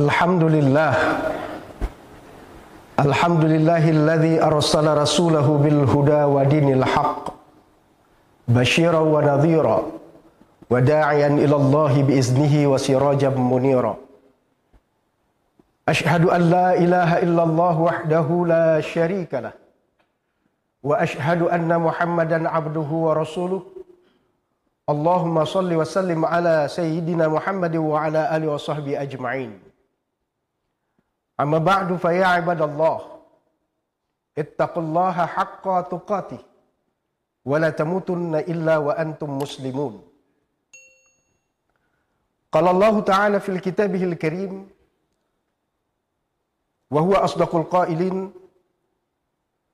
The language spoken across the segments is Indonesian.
Alhamdulillah. Alhamdulillahilladzi arsala rasulahu bil huda wa dinil haqq basyiran wa nadhira wa da'iyan ila Allah bi iznihi wa sirajan munira. Ashhadu an la ilaha illallah wahdahu la syarika lah wa ashhadu anna Muhammadan abduhu wa rasuluh. Allahumma salli wa sallim ala sayyidina Muhammadin wa ala alihi wa sahbihi ajma'in. Amma ba'du fa ya ibadallah, ittaqullaha haqqa tuqatih wa la tamutunna illa wa antum muslimun. Qala Allah Ta'ala fil kitabihil karim wa huwa asdaqul qailin,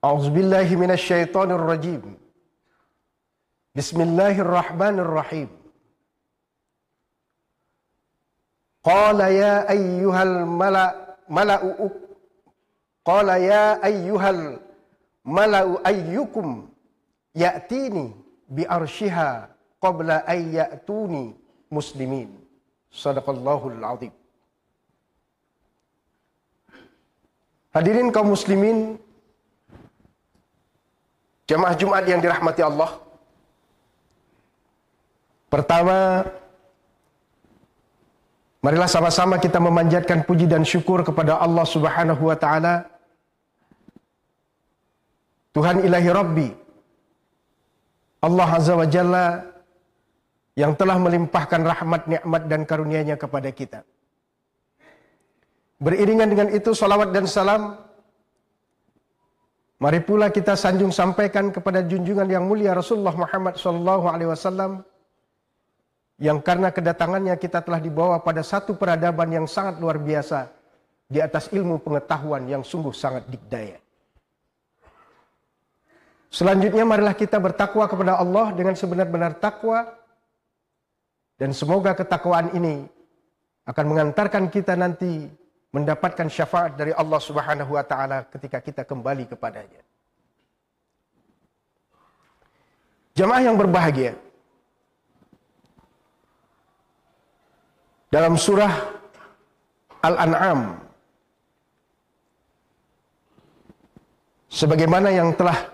a'udzu billahi minasy syaithanir rajim. Bismillahirrahmanirrahim. Qala ya ayyuhal mala'u ayyukum ya'tini bi arsyiha qabla an ya'tuni muslimin. Shadaqallahul azim. Hadirin kaum muslimin, jamaah Jumat yang dirahmati Allah. Pertama, marilah sama-sama kita memanjatkan puji dan syukur kepada Allah Subhanahu wa taala, Tuhan ilahi Rabbi, Allah Azza wa Jalla, yang telah melimpahkan rahmat, nikmat dan karunia-Nya kepada kita. Beriringan dengan itu, salawat dan salam mari pula kita sanjung sampaikan kepada junjungan yang mulia Rasulullah Muhammad SAW, yang karena kedatangannya kita telah dibawa pada satu peradaban yang sangat luar biasa di atas ilmu pengetahuan yang sungguh sangat dikdaya. Selanjutnya marilah kita bertakwa kepada Allah dengan sebenar-benar takwa, dan semoga ketakwaan ini akan mengantarkan kita nanti mendapatkan syafaat dari Allah Subhanahu wa taala ketika kita kembali kepadanya. Jamaah yang berbahagia, dalam surah Al-An'am, sebagaimana yang telah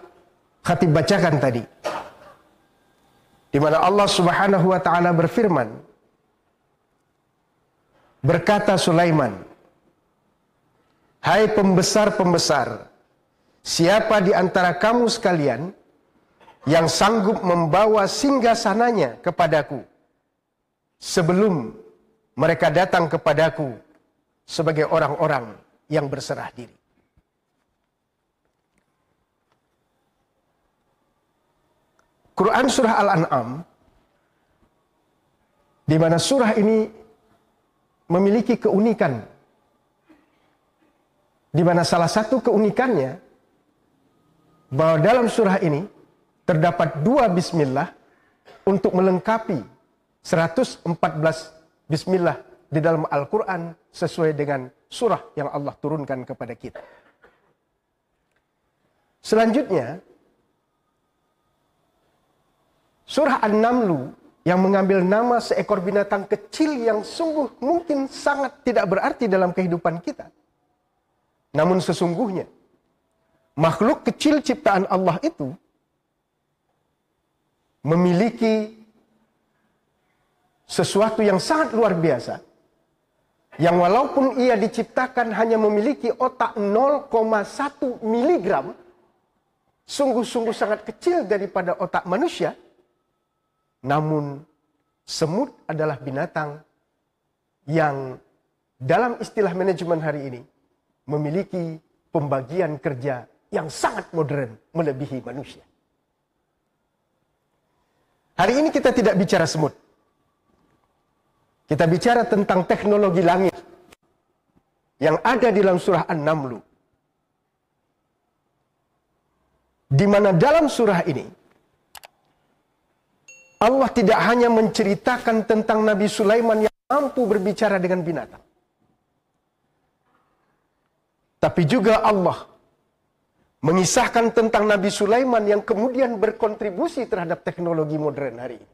khatib bacakan tadi, di mana Allah Subhanahu wa taala berfirman, berkata Sulaiman, "Hai pembesar-pembesar, siapa di antara kamu sekalian yang sanggup membawa singgasananya kepadaku sebelum mereka datang kepadaku sebagai orang-orang yang berserah diri?" Quran surah Al-An'am, di mana surah ini memiliki keunikan, di mana salah satu keunikannya bahwa dalam surah ini terdapat 2 bismillah untuk melengkapi 114 bismillah di dalam Al-Quran sesuai dengan surah yang Allah turunkan kepada kita. Selanjutnya, surah An-Namlu yang mengambil nama seekor binatang kecil yang sungguh mungkin sangat tidak berarti dalam kehidupan kita. Namun sesungguhnya, makhluk kecil ciptaan Allah itu memiliki sesuatu yang sangat luar biasa, yang walaupun ia diciptakan hanya memiliki otak 0,1 miligram, sungguh-sungguh sangat kecil daripada otak manusia. Namun semut adalah binatang yang dalam istilah manajemen hari ini memiliki pembagian kerja yang sangat modern melebihi manusia. Hari ini kita tidak bicara semut. Kita bicara tentang teknologi langit yang ada di dalam surah An-Namlu, di mana dalam surah ini Allah tidak hanya menceritakan tentang Nabi Sulaiman yang mampu berbicara dengan binatang, tapi juga Allah mengisahkan tentang Nabi Sulaiman yang kemudian berkontribusi terhadap teknologi modern hari ini.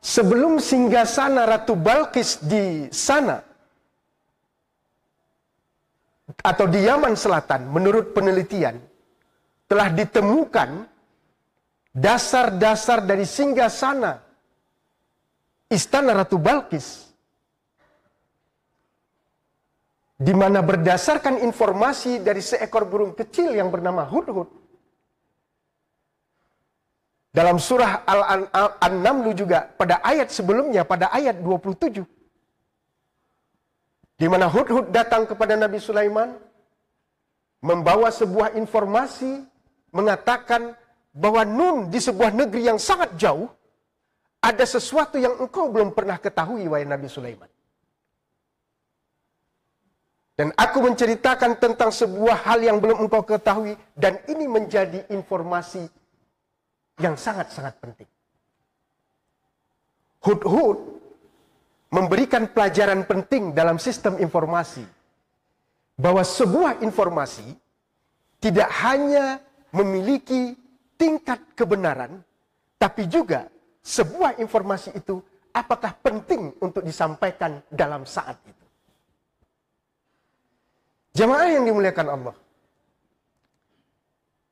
sebelum singgasana Ratu Balqis di sana, atau di Yaman Selatan, menurut penelitian, telah ditemukan dasar-dasar dari singgasana Istana Ratu Balqis, di mana berdasarkan informasi dari seekor burung kecil yang bernama Hudhud, dalam surah Al-Naml juga pada ayat sebelumnya, pada ayat 27, di mana Hudhud datang kepada Nabi Sulaiman membawa sebuah informasi mengatakan bahwa Nun di sebuah negeri yang sangat jauh ada sesuatu yang engkau belum pernah ketahui, wahai Nabi Sulaiman. Dan aku menceritakan tentang sebuah hal yang belum engkau ketahui, dan ini menjadi informasi yang sangat-sangat penting. Hudhud memberikan pelajaran penting dalam sistem informasi, bahwa sebuah informasi tidak hanya memiliki tingkat kebenaran, tapi juga sebuah informasi itu apakah penting untuk disampaikan dalam saat itu. Jamaah yang dimuliakan Allah,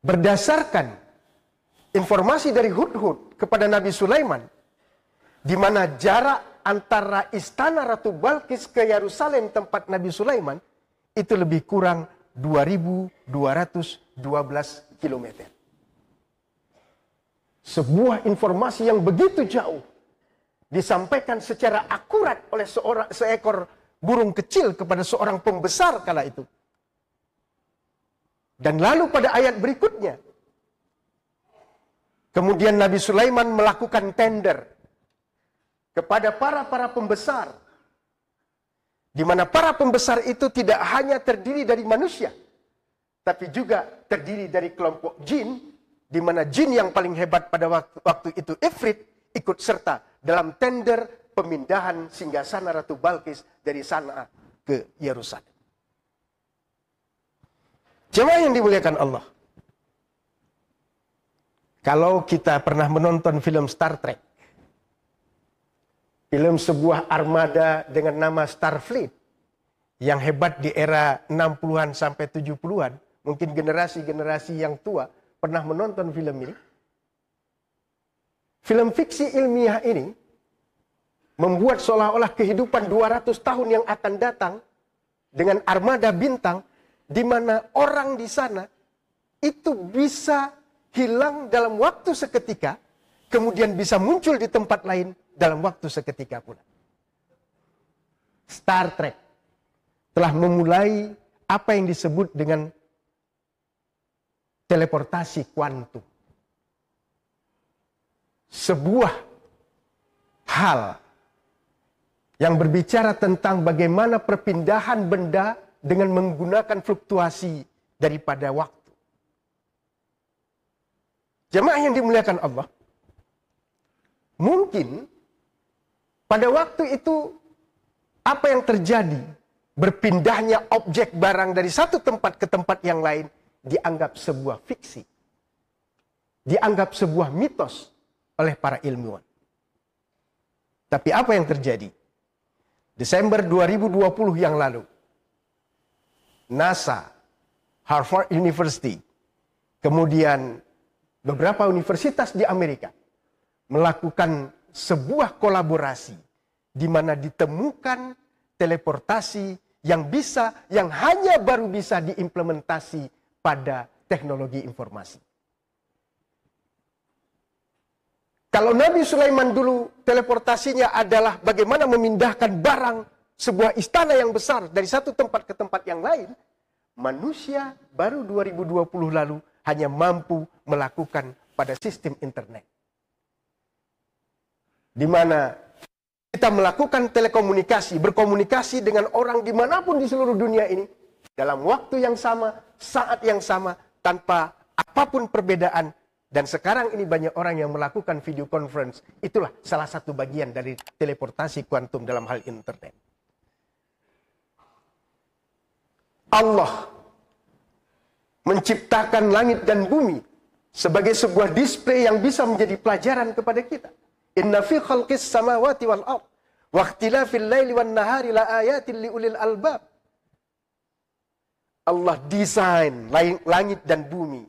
berdasarkan informasi dari Hudhud kepada Nabi Sulaiman, di mana jarak antara istana Ratu Balqis ke Yerusalem tempat Nabi Sulaiman itu lebih kurang 2.212 km. Sebuah informasi yang begitu jauh disampaikan secara akurat oleh seekor burung kecil kepada seorang pembesar kala itu. Dan lalu pada ayat berikutnya, kemudian Nabi Sulaiman melakukan tender kepada para pembesar, di mana para pembesar itu tidak hanya terdiri dari manusia, tapi juga terdiri dari kelompok jin, di mana jin yang paling hebat pada waktu itu, Ifrit, ikut serta dalam tender pemindahan singgasana Ratu Balqis dari Sana'a ke Yerusalem. Jemaah yang dimuliakan Allah, kalau kita pernah menonton film Star Trek, film sebuah armada dengan nama Starfleet, yang hebat di era 60-an sampai 70-an, mungkin generasi-generasi yang tua pernah menonton film ini. Film fiksi ilmiah ini membuat seolah-olah kehidupan 200 tahun yang akan datang dengan armada bintang, di mana orang di sana itu bisa hilang dalam waktu seketika, kemudian bisa muncul di tempat lain dalam waktu seketika pula. Star Trek telah memulai apa yang disebut dengan teleportasi kuantum. Sebuah hal yang berbicara tentang bagaimana perpindahan benda dengan menggunakan fluktuasi daripada waktu. Jemaah yang dimuliakan Allah, mungkin pada waktu itu apa yang terjadi, berpindahnya objek barang dari satu tempat ke tempat yang lain, dianggap sebuah fiksi, dianggap sebuah mitos oleh para ilmuwan. Tapi apa yang terjadi? Desember 2020 yang lalu, NASA, Harvard University, kemudian beberapa universitas di Amerika melakukan sebuah kolaborasi di mana ditemukan teleportasi yang hanya baru bisa diimplementasi pada teknologi informasi. Kalau Nabi Sulaiman dulu teleportasinya adalah bagaimana memindahkan barang sebuah istana yang besar dari satu tempat ke tempat yang lain, manusia baru 2020 lalu hanya mampu melakukan pada sistem internet. Di mana kita melakukan telekomunikasi, berkomunikasi dengan orang dimanapun di seluruh dunia ini, dalam waktu yang sama, saat yang sama, tanpa apapun perbedaan. Dan sekarang ini banyak orang yang melakukan video conference. Itulah salah satu bagian dari teleportasi kuantum dalam hal internet. Allah menciptakan langit dan bumi sebagai sebuah display yang bisa menjadi pelajaran kepada kita. Inna fi khalqis samawati wal ard wa ikhtilafil laili wan nahari la ayatin liulil albab. Allah desain langit dan bumi.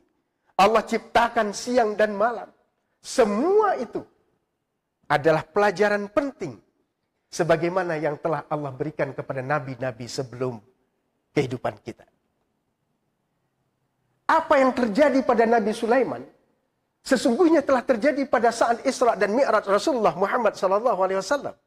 Allah ciptakan siang dan malam. Semua itu adalah pelajaran penting sebagaimana yang telah Allah berikan kepada nabi-nabi sebelum kehidupan kita. Apa yang terjadi pada Nabi Sulaiman sesungguhnya telah terjadi pada saat Isra dan Mi'raj Rasulullah Muhammad SAW.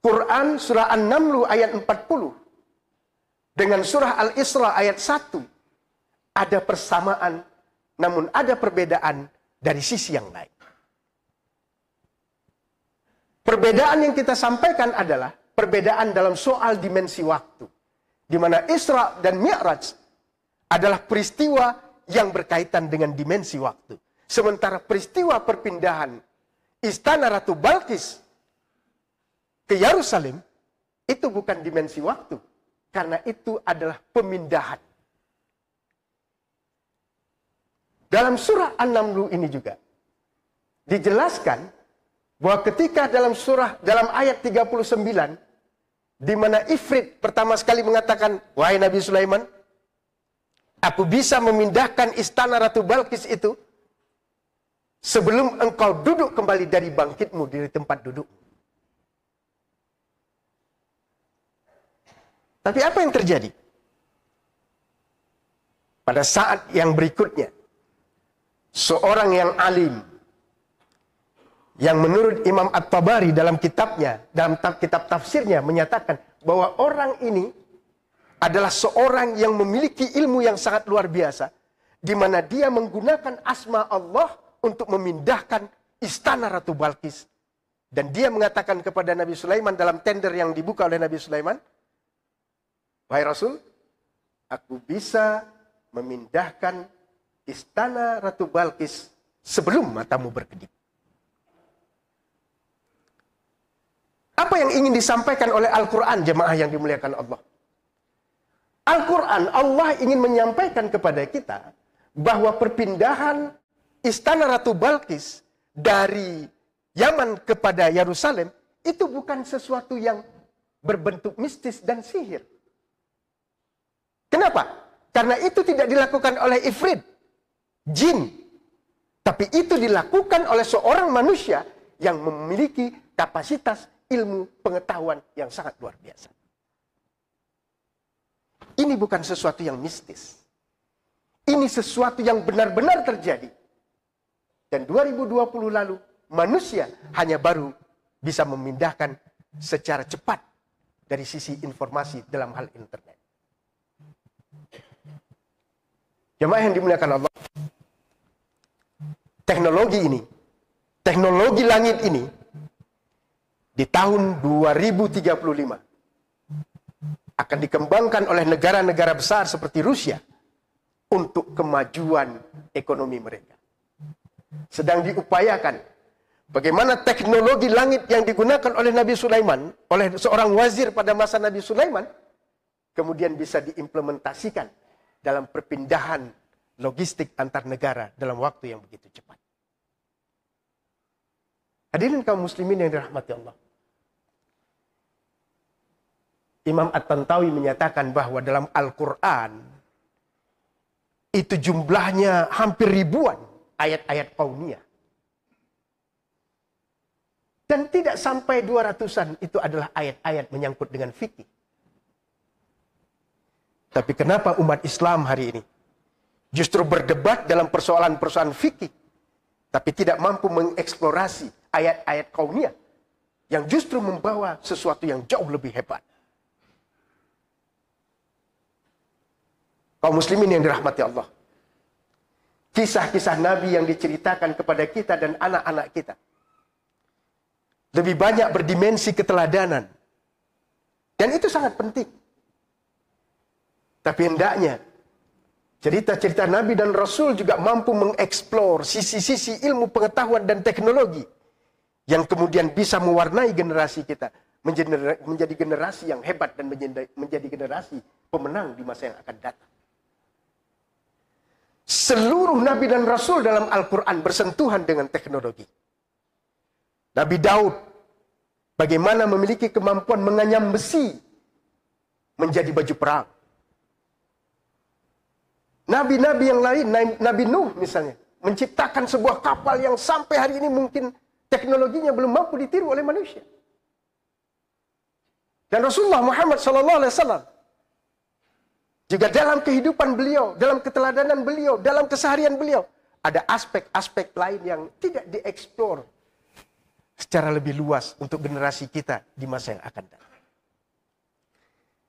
Quran surah An-Naml ayat 40 dengan surah Al-Isra ayat 1 ada persamaan namun ada perbedaan dari sisi yang lain. Perbedaan yang kita sampaikan adalah perbedaan dalam soal dimensi waktu, di mana Isra dan Mi'raj adalah peristiwa yang berkaitan dengan dimensi waktu. Sementara peristiwa perpindahan Istana Ratu Balqis ke Yerusalem itu bukan dimensi waktu, karena itu adalah pemindahan. Dalam surah An-Naml ini juga dijelaskan bahwa ketika dalam ayat 39 di mana Ifrit pertama sekali mengatakan, wahai Nabi Sulaiman, aku bisa memindahkan istana Ratu Balqis itu sebelum engkau duduk kembali dari bangkitmu dari tempat duduk. Tapi apa yang terjadi? Pada saat yang berikutnya, seorang yang alim, yang menurut Imam At-Tabari dalam kitabnya, dalam kitab tafsirnya menyatakan bahwa orang ini adalah seorang yang memiliki ilmu yang sangat luar biasa, di mana dia menggunakan asma Allah untuk memindahkan istana Ratu Balqis. Dan dia mengatakan kepada Nabi Sulaiman dalam tender yang dibuka oleh Nabi Sulaiman, wahai Rasul, aku bisa memindahkan istana Ratu Balqis sebelum matamu berkedip. Apa yang ingin disampaikan oleh Al-Quran, jemaah yang dimuliakan Allah? Al-Quran, Allah ingin menyampaikan kepada kita bahwa perpindahan istana Ratu Balqis dari Yaman kepada Yerusalem itu bukan sesuatu yang berbentuk mistis dan sihir. Kenapa? Karena itu tidak dilakukan oleh Ifrit, jin. Tapi itu dilakukan oleh seorang manusia yang memiliki kapasitas ilmu pengetahuan yang sangat luar biasa. Ini bukan sesuatu yang mistis. Ini sesuatu yang benar-benar terjadi. Dan 2020 lalu, manusia hanya baru bisa memindahkan secara cepat dari sisi informasi dalam hal internet. Jemaah yang dimuliakan Allah, teknologi langit ini, di tahun 2035 akan dikembangkan oleh negara-negara besar seperti Rusia untuk kemajuan ekonomi mereka. Sedang diupayakan bagaimana teknologi langit yang digunakan oleh Nabi Sulaiman, oleh seorang wazir pada masa Nabi Sulaiman, kemudian bisa diimplementasikan dalam perpindahan logistik antar negara dalam waktu yang begitu cepat. Hadirin kaum muslimin yang dirahmati Allah. Imam At-Tantawi menyatakan bahwa dalam Al-Quran itu jumlahnya hampir ribuan ayat-ayat kauniyah. Dan tidak sampai 200-an itu adalah ayat-ayat menyangkut dengan fikih. Tapi kenapa umat Islam hari ini justru berdebat dalam persoalan-persoalan fikih, tapi tidak mampu mengeksplorasi ayat-ayat kauniyah yang justru membawa sesuatu yang jauh lebih hebat. Kaum muslimin yang dirahmati Allah, kisah-kisah Nabi yang diceritakan kepada kita dan anak-anak kita lebih banyak berdimensi keteladanan. Dan itu sangat penting. Tapi hendaknya cerita-cerita Nabi dan Rasul juga mampu mengeksplor sisi-sisi ilmu pengetahuan dan teknologi yang kemudian bisa mewarnai generasi kita menjadi generasi yang hebat dan menjadi generasi pemenang di masa yang akan datang. Seluruh nabi dan rasul dalam Al-Quran bersentuhan dengan teknologi. Nabi Daud bagaimana memiliki kemampuan menganyam besi menjadi baju perang. Nabi-nabi yang lain, Nabi Nuh misalnya, menciptakan sebuah kapal yang sampai hari ini mungkin teknologinya belum mampu ditiru oleh manusia. Dan Rasulullah Muhammad SAW juga dalam kehidupan beliau, dalam keteladanan beliau, dalam keseharian beliau, ada aspek-aspek lain yang tidak dieksplor secara lebih luas untuk generasi kita di masa yang akan datang.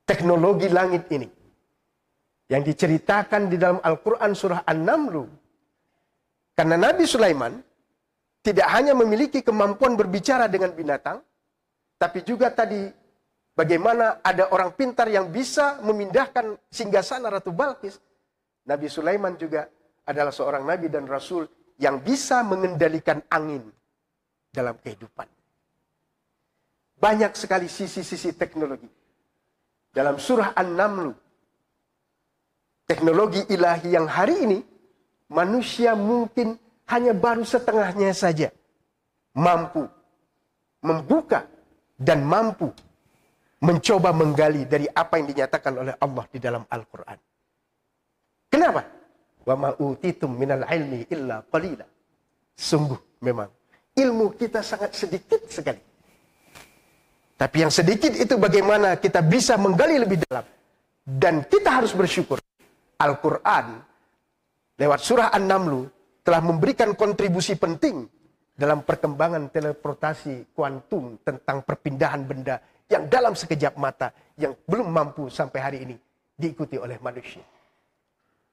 Teknologi langit ini yang diceritakan di dalam Al-Quran surah An-Naml, karena Nabi Sulaiman tidak hanya memiliki kemampuan berbicara dengan binatang, tapi juga tadi bagaimana ada orang pintar yang bisa memindahkan singgasana Ratu Balkis. Nabi Sulaiman juga adalah seorang nabi dan rasul yang bisa mengendalikan angin dalam kehidupan. Banyak sekali sisi-sisi teknologi. Dalam surah An-Naml, teknologi ilahi yang hari ini manusia mungkin hanya baru setengahnya saja mampu membuka dan mampu mencoba menggali dari apa yang dinyatakan oleh Allah di dalam Al-Quran. Kenapa? Wa ma utitum minal ilmi illa qalila. Sungguh memang ilmu kita sangat sedikit sekali. Tapi yang sedikit itu bagaimana kita bisa menggali lebih dalam. Dan kita harus bersyukur. Al-Quran lewat surah An-Naml telah memberikan kontribusi penting dalam perkembangan teleportasi kuantum tentang perpindahan benda yang dalam sekejap mata yang belum mampu sampai hari ini diikuti oleh manusia.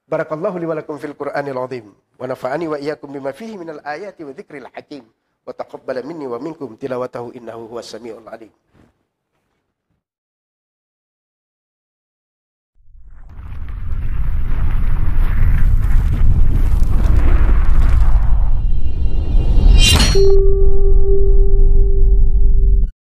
Barakallahu li wa lakum fil Qur'anil azim wa nafa'ani wa iyyakum bima fihi minal ayati wa dzikril hakim wa taqabbala minni wa minkum tilawatahu innahu huwas samiul alim.